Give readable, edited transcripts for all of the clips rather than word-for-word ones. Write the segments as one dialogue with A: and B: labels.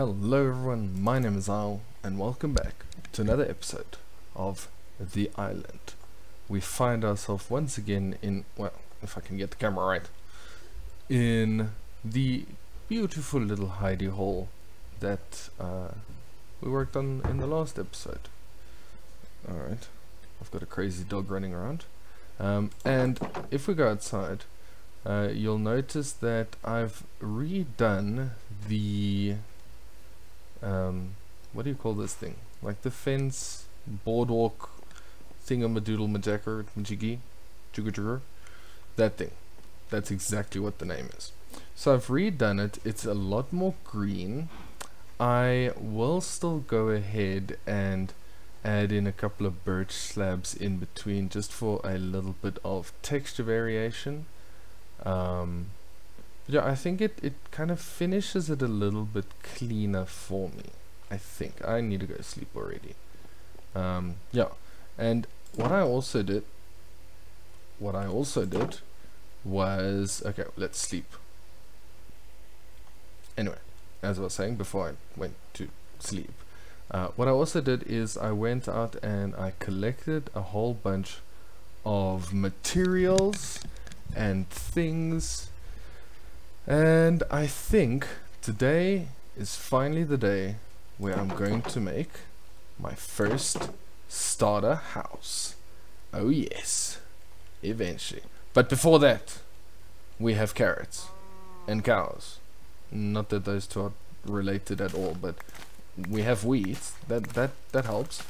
A: Hello everyone, my name is Al, and welcome back to another episode of The Island. We find ourselves once again in, well, if I can get the camera right, in the beautiful little hidey hole that we worked on in the last episode. Alright, I've got a crazy dog running around. And if we go outside, you'll notice that I've redone the what do you call this thing? Like the fence, boardwalk, thingamadoodle majacker, majiggy, jugger, that thing. That's exactly what the name is. So I've redone it. It's a lot more green. I will still go ahead and add in a couple of birch slabs in between just for a little bit of texture variation. Yeah, I think it kind of finishes it a little bit cleaner for me. I think I need to go to sleep already. Yeah, and what I also did was, okay, let's sleep. Anyway, as I was saying before I went to sleep, what I also did is I went out and I collected a whole bunch of materials and things. And I think today is finally the day where I'm going to make my first starter house. Oh yes, eventually. But before that, we have carrots and cows. Not that those two are related at all, but we have wheat. That helps.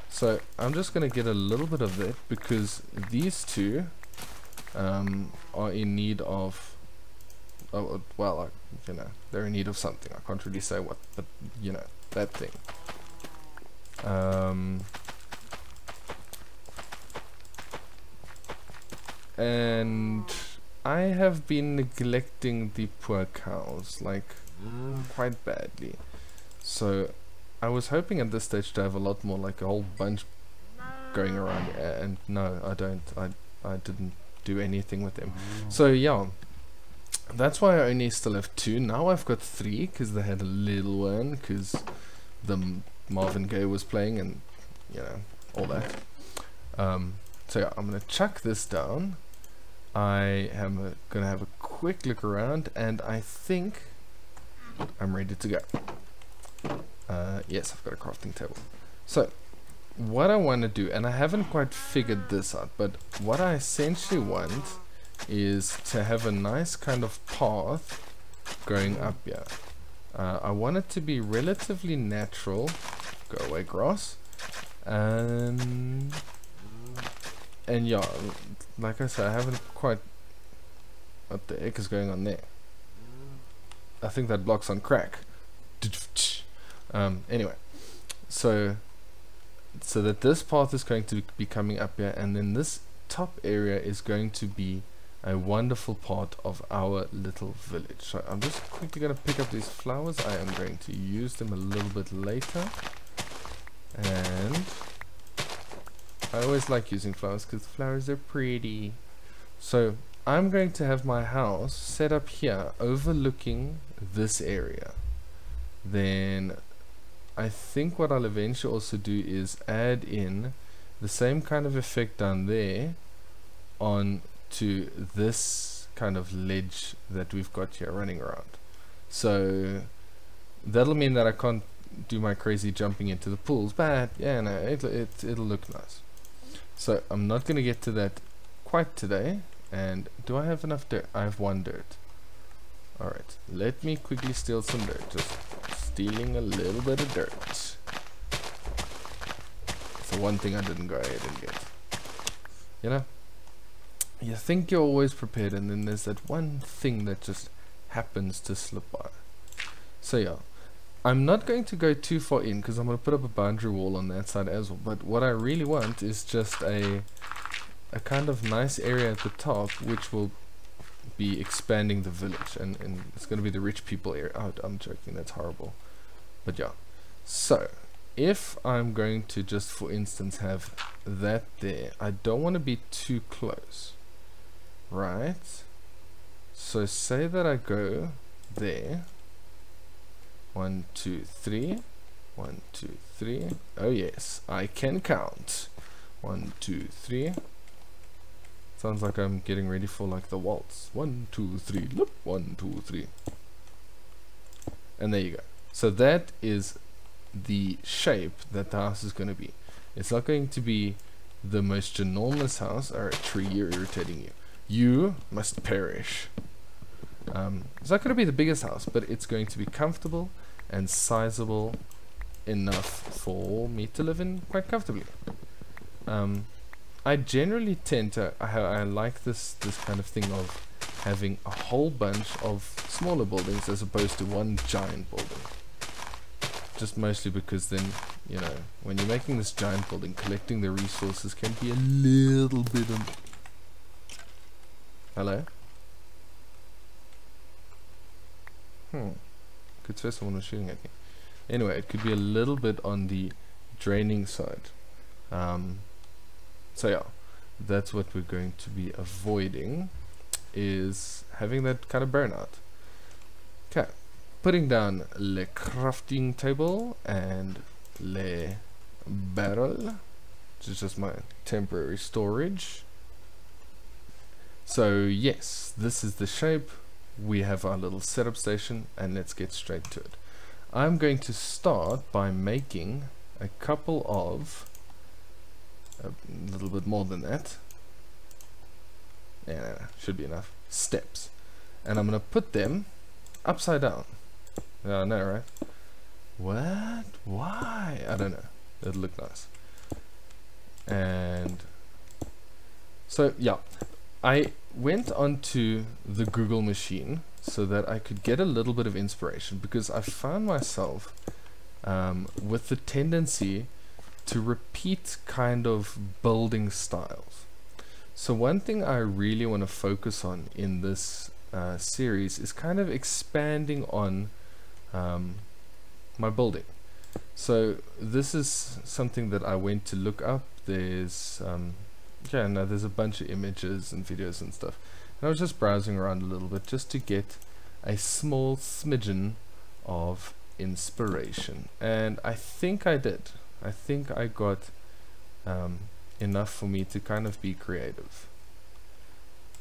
A: So I'm just gonna get a little bit of that because these two are in need of. Oh, well, you know, they're in need of something. I can't really say what, but you know, that thing. And I have been neglecting the poor cows, like, quite badly. So I was hoping at this stage to have a lot more, like a whole bunch going around, and no, I don't. I didn't do anything with them. So yeah. That's why I only still have 2. Now I've got 3 because they had a little one because the Marvin Gaye was playing and you know all that. So yeah, I'm gonna chuck this down. I am gonna have a quick look around and I think I'm ready to go. Yes, I've got a crafting table. So what I want to do, and I haven't quite figured this out, but what I essentially want is to have a nice kind of path going up here. I want it to be relatively natural. Go away, grass. And yeah, like I said, I haven't quite. What the heck is going on there? I think that block's on crack. Anyway, so that this path is going to be coming up here, and then this top area is going to be a wonderful part of our little village. So I'm just quickly going to pick up these flowers. I am going to use them a little bit later. And I always like using flowers because flowers are pretty. So I'm going to have my house set up here overlooking this area. Then I think what I'll eventually also do is add in the same kind of effect down there on to this kind of ledge that we've got here running around. So that'll mean that I can't do my crazy jumping into the pools, but yeah, no, it'll look nice. So I'm not going to get to that quite today. And do I have enough dirt? I have 1 dirt. Alright, let me quickly steal some dirt. Just stealing a little bit of dirt. It's the one thing I didn't go ahead and get. You know? You think you're always prepared, and then there's that one thing that just happens to slip by. So yeah, I'm not going to go too far in because I'm going to put up a boundary wall on that side as well. But what I really want is just a kind of nice area at the top, which will be expanding the village, and it's going to be the rich people area. Oh, I'm joking, that's horrible. But yeah, so if I'm going to just, for instance, have that there, I don't want to be too close. Right, so say that I go there, 1, 2, 3. 1, 2, 3. Oh yes, I can count. 1, 2, 3. Sounds like I'm getting ready for like the waltz. 1, 2, 3. Look. 1, 2, 3. And there you go. So that is the shape that the house is going to be. It's not going to be the most ginormous house. Alright, tree, you're irritating you. You must perish. It's not going to be the biggest house, but it's going to be comfortable and sizable enough for me to live in quite comfortably. I generally tend to, I like this kind of thing of having a whole bunch of smaller buildings as opposed to one giant building. Just mostly because then, you know, when you're making this giant building, collecting the resources can be a little bit Hello? Could say someone was shooting at me. Anyway, it could be a little bit on the draining side. So yeah, that's what we're going to be avoiding, is having that kind of burnout. Okay, putting down le crafting table and le barrel, which is just my temporary storage. So yes, this is the shape. We have our little setup station, and let's get straight to it. I'm going to start by making a couple of, a little bit more than that, yeah, should be enough, steps, and I'm going to put them upside down. I know, right? What? Why? I don't know. It'll look nice. And so yeah, I went onto the Google machine so that I could get a little bit of inspiration, because I found myself with the tendency to repeat kind of building styles. So one thing I really want to focus on in this series is kind of expanding on my building. So this is something that I went to look up. There's there's a bunch of images and videos and stuff, and I was just browsing around a little bit just to get a small smidgen of inspiration, and I think I did. I think I got enough for me to kind of be creative.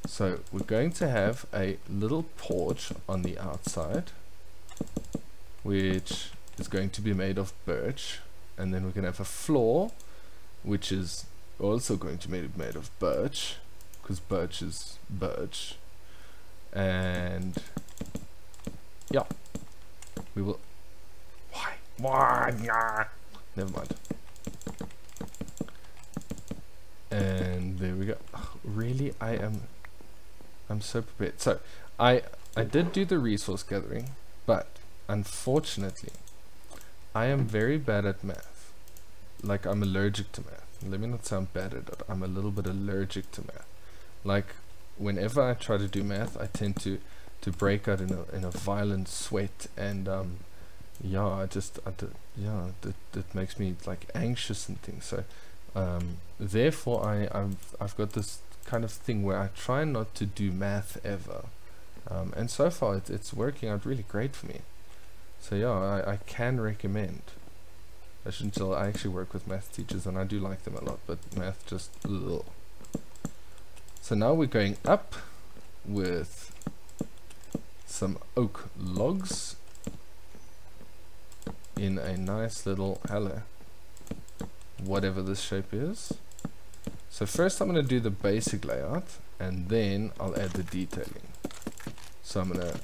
A: So we're going to have a little porch on the outside, which is going to be made of birch, and then we're going to have a floor which is also going to be made of birch, because birch is birch. And yeah, we will, why never mind. And there we go. Really, I'm so prepared. So I did do the resource gathering, but unfortunately I am very bad at math. Like, I'm allergic to math. Let me not sound bad at it. I'm a little bit allergic to math. Like, whenever I try to do math, I tend to break out in a violent sweat, and that makes me like anxious and things. So therefore I've got this kind of thing where I try not to do math ever, and so far it's working out really great for me. So yeah, I can recommend. I shouldn't tell, I actually work with math teachers and I do like them a lot, but math just ugh. So now we're going up with some oak logs in a nice little whatever this shape is. So first I'm going to do the basic layout, and then I'll add the detailing. So I'm going to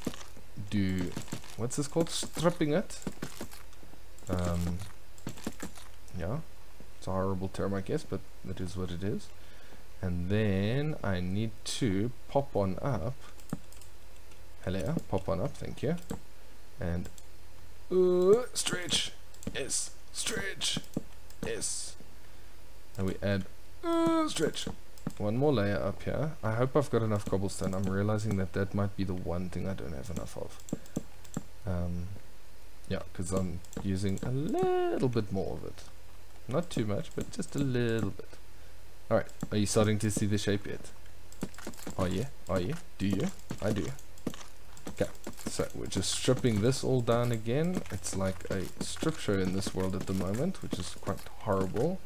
A: do, what's this called, stripping it. Yeah, it's a horrible term, I guess, but that is what it is. And then I need to pop on up. Pop on up, thank you. And stretch, yes, stretch, yes. And we add stretch. One more layer up here. I hope I've got enough cobblestone. I'm realizing that might be the one thing I don't have enough of. Yeah, because I'm using a little bit more of it. Not too much, but just a little bit. Alright, are you starting to see the shape yet? Are you? Are you? Do you? I do. Okay, so we're just stripping this all down again. It's like a strip show in this world at the moment, which is quite horrible.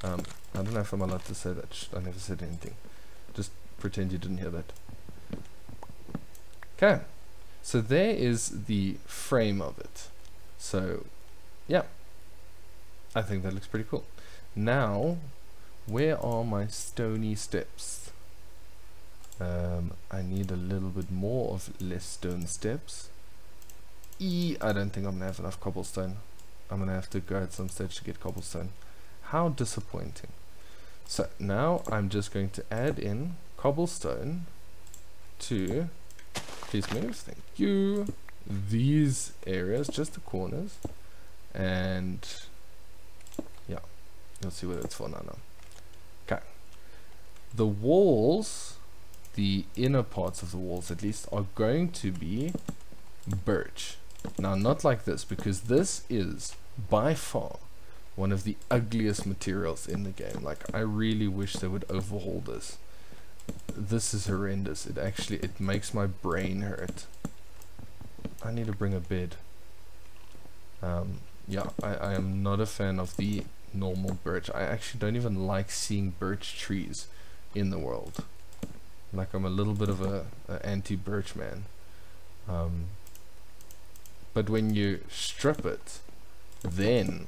A: I don't know if I'm allowed to say that. I never said anything. Just pretend you didn't hear that. Okay, so there is the frame of it. So, yeah, I think that looks pretty cool. Now, where are my stony steps? I need a little bit more of less stone steps. I don't think I'm gonna have enough cobblestone. I'm gonna have to go at some stage to get cobblestone. How disappointing. So now I'm just going to add in cobblestone to, please move, thank you, these areas, just the corners, and yeah, you'll see what it's for now. Okay, the walls, the inner parts of the walls at least, are going to be birch. Now not like this, because this is by far one of the ugliest materials in the game. Like, I really wish they would overhaul this. This is horrendous. It makes my brain hurt. I need to bring a bed. Yeah, I am not a fan of the normal birch. I actually don't even like seeing birch trees in the world. Like, I'm a little bit of a anti-birch man. But when you strip it, then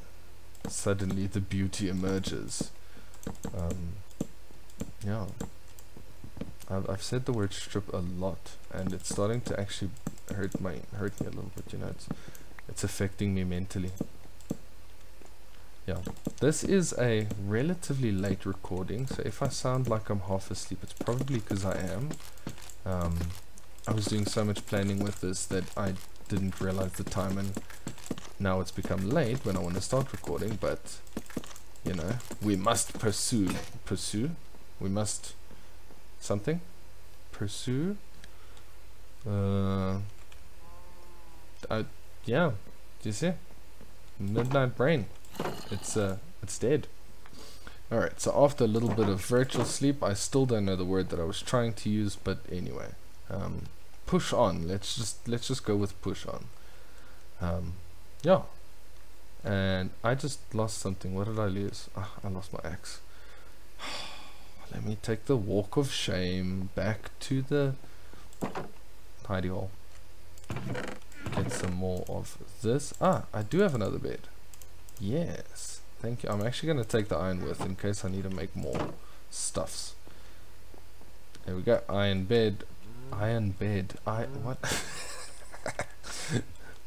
A: suddenly the beauty emerges. Yeah, I've said the word strip a lot, and it's starting to actually hurt me a little bit. You know, it's affecting me mentally. Yeah, this is a relatively late recording, so if I sound like I'm half asleep, it's probably because I am. I was doing so much planning with this that I didn't realize the time, and now it's become late when I want to start recording, but you know, we must pursue, we must something, pursue, yeah, do you see? Midnight brain. It's dead. Alright, so after a little bit of virtual sleep, I still don't know the word that I was trying to use, but anyway, push on. Let's just go with push on. Yeah, and I just lost something. What did I lose? I lost my axe. Let me take the walk of shame back to the hidey hole. Get some more of this. I do have another bed. Yes, thank you. I'm actually going to take the iron with in case I need to make more stuffs. There we go. Iron bed. What?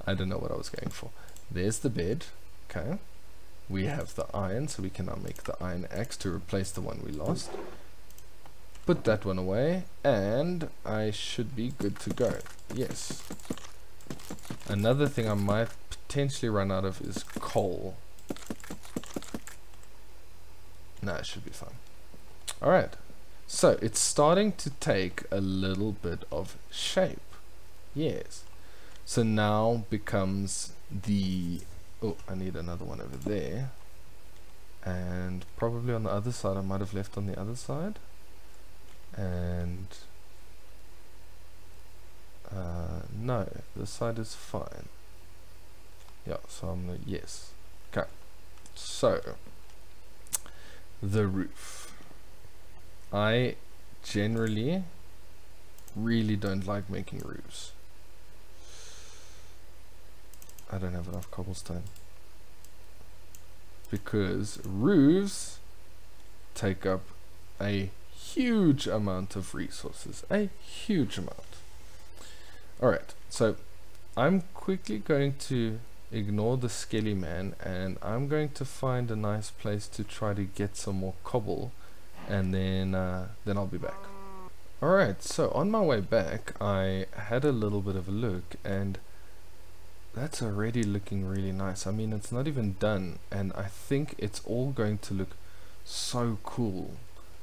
A: I don't know what I was going for. There's the bed. Okay. We have the iron, so we can now make the iron axe to replace the one we lost. Put that one away, and I should be good to go. Yes. Another thing I might potentially run out of is coal. Nah, it should be fine. Alright, so it's starting to take a little bit of shape. Yes. So now becomes the... oh, I need another one over there. And probably on the other side. I might have left on the other side. And... no, this side is fine. Yeah, so I'm gonna, yes. Okay, so the roof. I generally really don't like making roofs. I don't have enough cobblestone, because roofs take up a huge amount of resources, a huge amount. Alright, so I'm quickly going to ignore the skelly man, and I'm going to find a nice place to try to get some more cobble, and then I'll be back. Alright, so on my way back I had a little bit of a look, and that's already looking really nice. I mean, it's not even done, and I think it's all going to look so cool.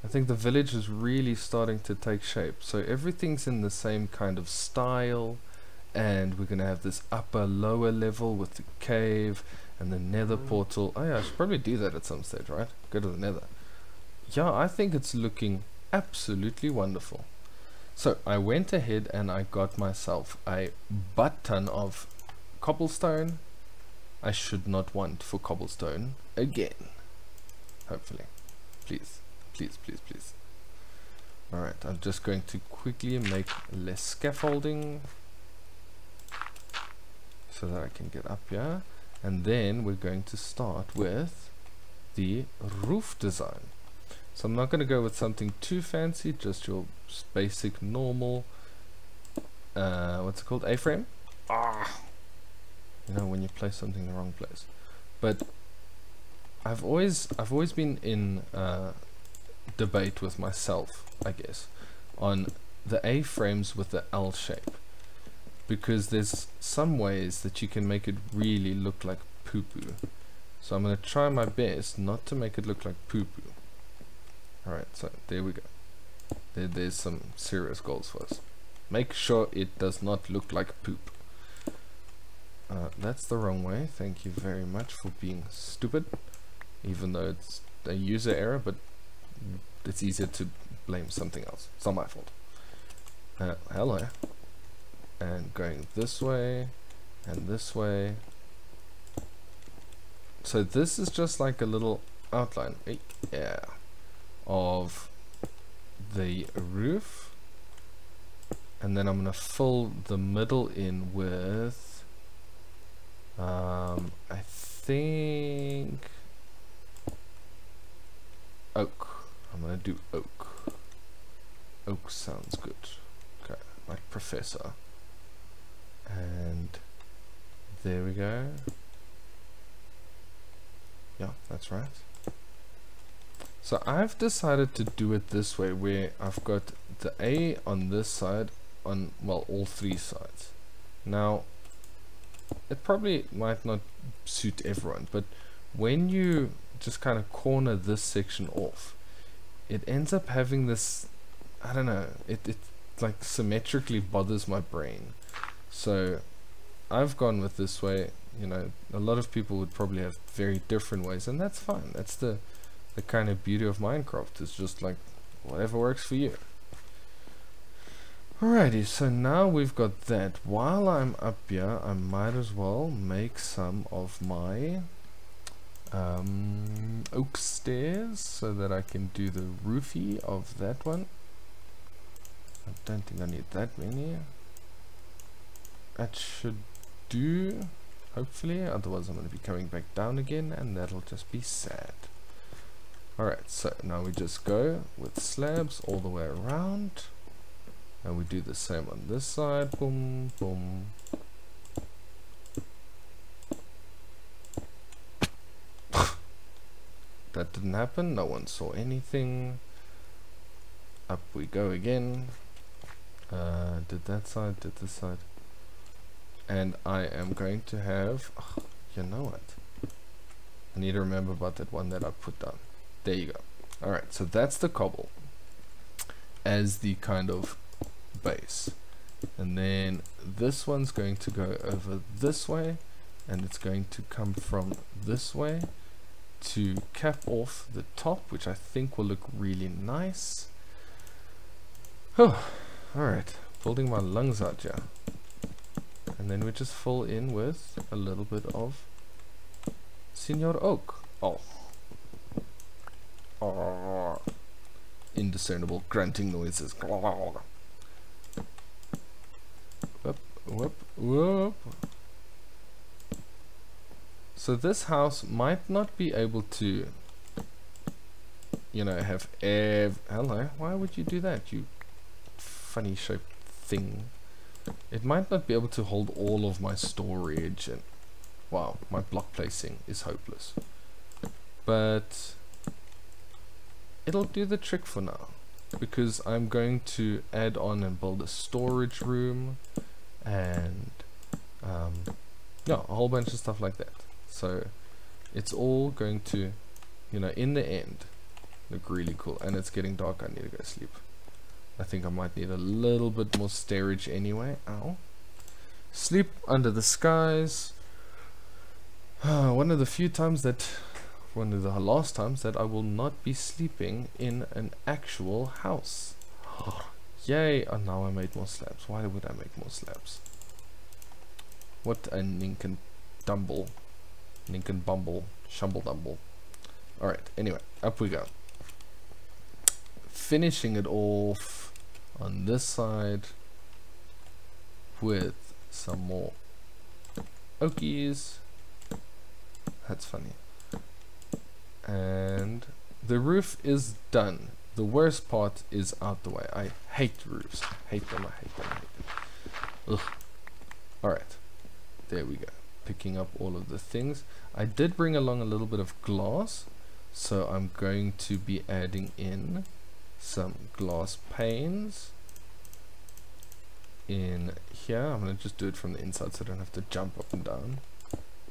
A: I think the village is really starting to take shape. So everything's in the same kind of style, and we're gonna have this upper lower level with the cave and the nether portal. Oh yeah, I should probably do that at some stage, right? Go to the nether. Yeah, I think it's looking absolutely wonderful. So I went ahead and I got myself a butt ton of cobblestone. I should not want for cobblestone again. Hopefully. Please. Please, please, please. Alright, I'm just going to quickly make less scaffolding so that I can get up here. And then we're going to start with the roof design. So I'm not going to go with something too fancy, just your basic normal what's it called, A-frame. You know, when you place something in the wrong place. But I've always been in debate with myself, I guess, on the A-frames with the L shape, because there's some ways that you can make it really look like poo-poo. So I'm going to try my best not to make it look like poo-poo. Alright, so there we go. There's some serious goals for us. Make sure it does not look like poop. That's the wrong way. Thank you very much for being stupid. Even though it's a user error, but it's easier to blame something else. It's not my fault. Hello. And going this way, and this way. So this is just like a little outline. Yeah. Of the roof, and then I'm gonna fill the middle in with I think oak. I'm gonna do oak. Oak sounds good. Okay, like professor. And there we go. Yeah, that's right. So I've decided to do it this way, where I've got the A on this side, on, well, all three sides. Now, it probably might not suit everyone, but when you just kind of corner this section off, it ends up having this, I don't know, it like symmetrically bothers my brain. So I've gone with this way. You know, a lot of people would probably have very different ways, and that's fine. That's the kind of beauty of Minecraft, is just like whatever works for you. Alrighty, so now we've got that. While I'm up here, I might as well make some of my oak stairs so that I can do the roofie of that one. I don't think I need that many. That should do, hopefully, otherwise I'm going to be coming back down again, and that'll just be sad. Alright, so now we just go with slabs all the way around, and we do the same on this side. Boom, boom. That didn't happen, no one saw anything. Up we go again. Did that side, did this side. And I am going to have, you know what, I need to remember about that one that I put down. There you go. Alright, so that's the cobble as the kind of base, and then this one's going to go over this way, and it's going to come from this way to cap off the top, which I think will look really nice. Oh, alright, building my lungs out here. And then we just fill in with a little bit of Senior Oak. Oh. Oh. Indiscernible grunting noises. Whoop, whoop, whoop. So this house might not be able to, you know, have hello, why would you do that, you funny shaped thing? It might not be able to hold all of my storage, and wow, my block placing is hopeless. But it'll do the trick for now, because I'm going to add on and build a storage room and yeah, a whole bunch of stuff like that. So it's all going to, you know, in the end look really cool. And it's getting dark, I need to go sleep. I think I might need a little bit more storage anyway. Ow. Sleep under the skies. One of the last times that I will not be sleeping in an actual house. Yay! Oh, now I made more slabs. Why would I make more slabs? What a ninkin dumble. Ninkin bumble. Shumble dumble. Alright, anyway, up we go. Finishing it off on this side with some more oakies. That's funny. And the roof is done. The worst part is out the way. I hate roofs. Hate them, I hate them, I hate them. Ugh. Alright. There we go. Picking up all of the things. I did bring along a little bit of glass, so I'm going to be adding in some glass panes in here. I'm going to just do it from the inside so I don't have to jump up and down,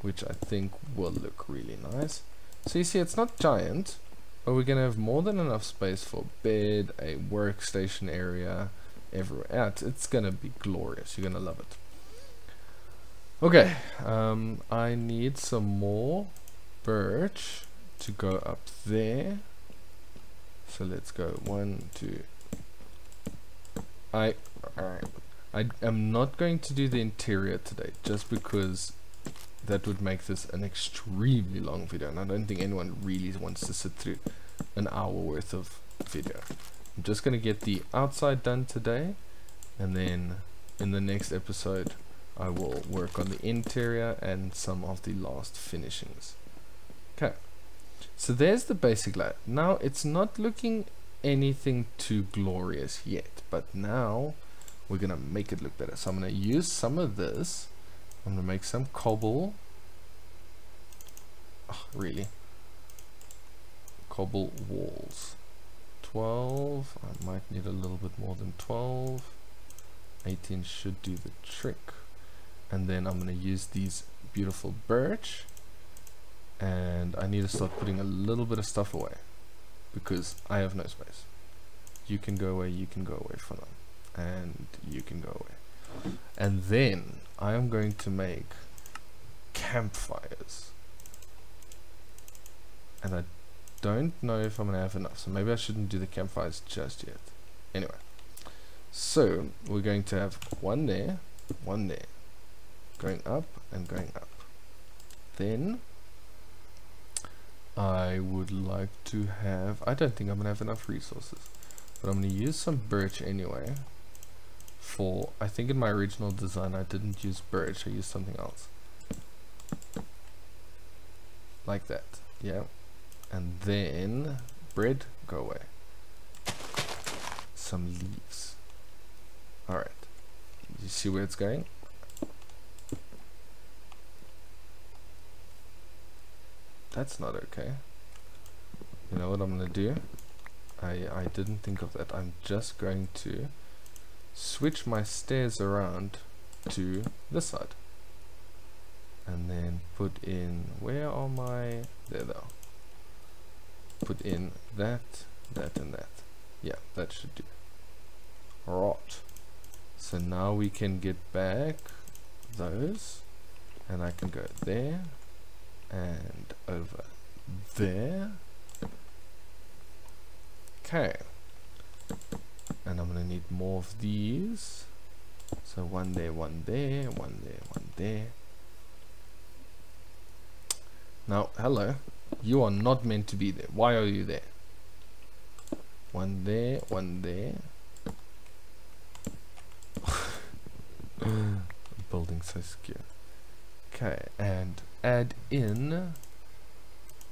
A: which I think will look really nice. So you see, it's not giant, but we're going to have more than enough space for a bed, a workstation area, everywhere. Yeah, it's going to be glorious. You're going to love it. Okay, I need some more birch to go up there. So let's go 1, 2. I am not going to do the interior today, just because that would make this an extremely long video, and I don't think anyone really wants to sit through an hour worth of video. I'm just going to get the outside done today, and then in the next episode I will work on the interior and some of the last finishings. Okay, so there's the basic layout. Now it's not looking anything too glorious yet, but now we're gonna make it look better. So I'm gonna use some of this. I'm gonna make some cobble. Oh, really? Cobble walls. 12. I might need a little bit more than 12. 18 should do the trick. And then I'm going to use these beautiful birch, and I need to start putting a little bit of stuff away because I have no space. You can go away, you can go away for now, and you can go away. And then I am going to make campfires, and I don't know if I'm going to have enough, so maybe I shouldn't do the campfires just yet. Anyway, so we're going to have one there, going up and going up. Then I would like to have, I don't think I'm gonna have enough resources, but I'm gonna use some birch anyway. For, I think in my original design I didn't use birch, I used something else like that. Yeah, and then bread, go away. Some leaves. Alright, you see where it's going? That's not okay. You know what I'm gonna do? I didn't think of that. I'm just going to switch my stairs around to this side, and then put in, where are my, there they are. Put in that, that and that. Yeah, that should do. Right. So now we can get back those, and I can go there and over there. Okay, and I'm gonna need more of these, so one there, one there, one there, one there. Now hello, you are not meant to be there. Why are you there? One there, one there. Building so secure. Okay, and add in,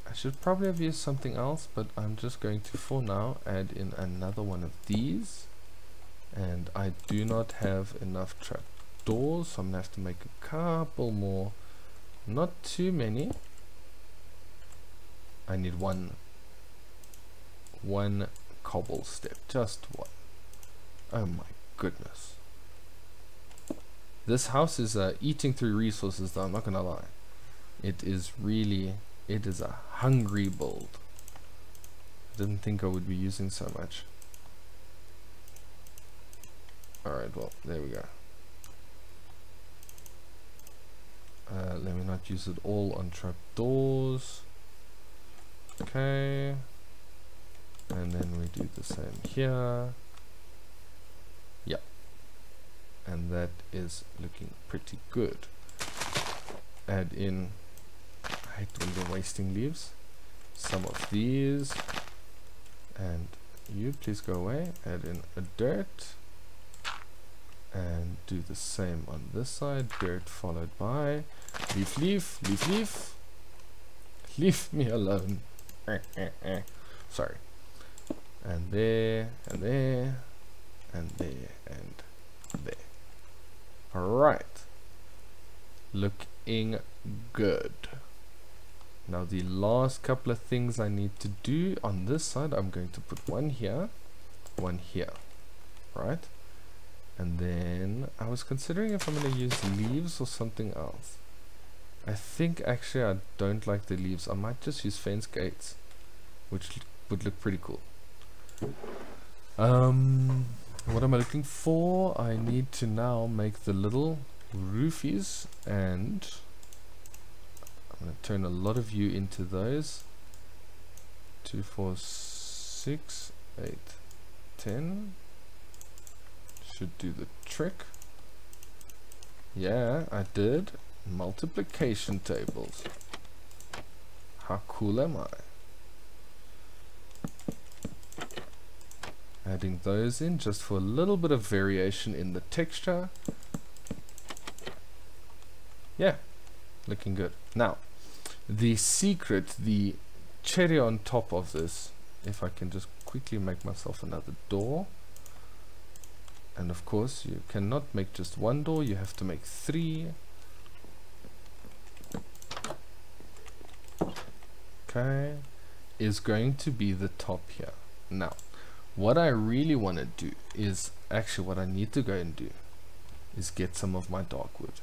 A: I should probably have used something else, but I'm just going to, for now, add in another one of these. And I do not have enough trap doors, so I'm gonna have to make a couple more, not too many. I need one cobble step, just one. Oh my goodness. This house is eating through resources though, I'm not gonna lie. It is really, it is a hungry build. I didn't think I would be using so much. Alright, well, there we go. Let me not use it all on trapdoors. Okay. And then we do the same here. Yeah, and that is looking pretty good. Add in, I hate when they're wasting leaves, some of these, and you please go away. Add in a dirt, and do the same on this side. Dirt followed by leaf, leaf, leaf, leaf. Leave me alone. Sorry. And there, and there, and there, and there. Alright. Looking good. Now the last couple of things I need to do on this side, I'm going to put one here, right? And then I was considering if I'm going to use leaves or something else. I think actually I don't like the leaves. I might just use fence gates, which would look pretty cool. What am I looking for? I need to now make the little roofies, and I'm going to turn a lot of you into those. 2, 4, 6, 8, 10. Should do the trick. Yeah, I did. Multiplication tables. How cool am I? Adding those in just for a little bit of variation in the texture. Yeah, looking good. Now, the secret, the cherry on top of this, if I can just quickly make myself another door. And of course, you cannot make just one door, you have to make 3. Okay, is going to be the top here. Now, what I really want to do is, actually what I need to go and do is get some of my dark wood.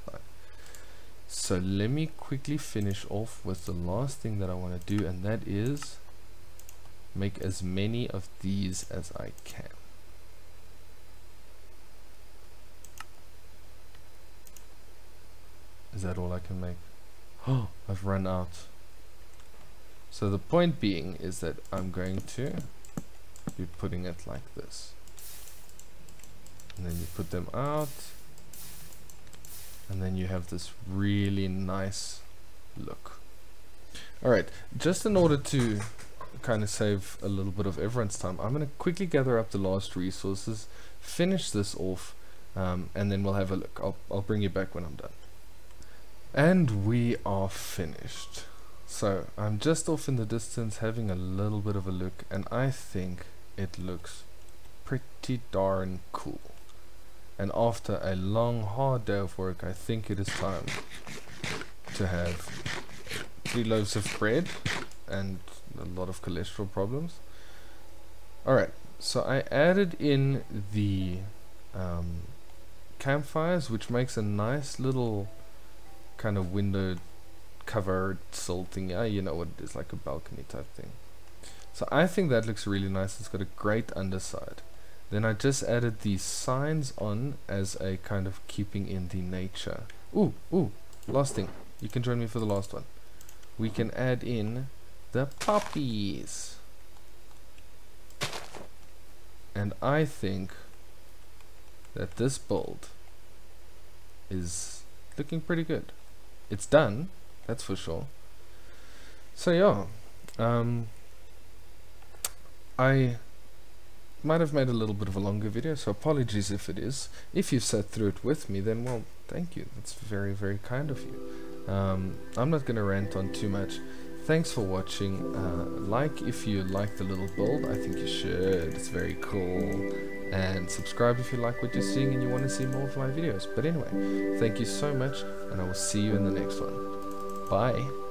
A: So let me quickly finish off with the last thing that I want to do, and that is make as many of these as I can. Is that all I can make? Oh, I've run out. So the point being is that I'm going to be putting it like this. And then you put them out. And then you have this really nice look. Alright, just in order to kind of save a little bit of everyone's time, I'm going to quickly gather up the last resources, finish this off, and then we'll have a look. I'll bring you back when I'm done. And we are finished. So I'm just off in the distance having a little bit of a look, and I think it looks pretty darn cool. And after a long hard day of work, I think it is time to have 3 loaves of bread and a lot of cholesterol problems. Alright, so I added in the campfires, which makes a nice little kind of window covered sill thing. Yeah, you know what it is, like a balcony type thing. So I think that looks really nice. It's got a great underside. Then I just added these signs on as a kind of keeping in the nature. Ooh, last thing. You can join me for the last one. We can add in the poppies. And I think that this build is looking pretty good. It's done, that's for sure. So yeah, I might have made a little bit of a longer video, so apologies if it is. If you've sat through it with me, then well, thank you. That's very, very kind of you. I'm not going to rant on too much. Thanks for watching. Like if you like the little build, I think you should. It's very cool. And subscribe if you like what you're seeing and you want to see more of my videos. But anyway, thank you so much, and I will see you in the next one. Bye.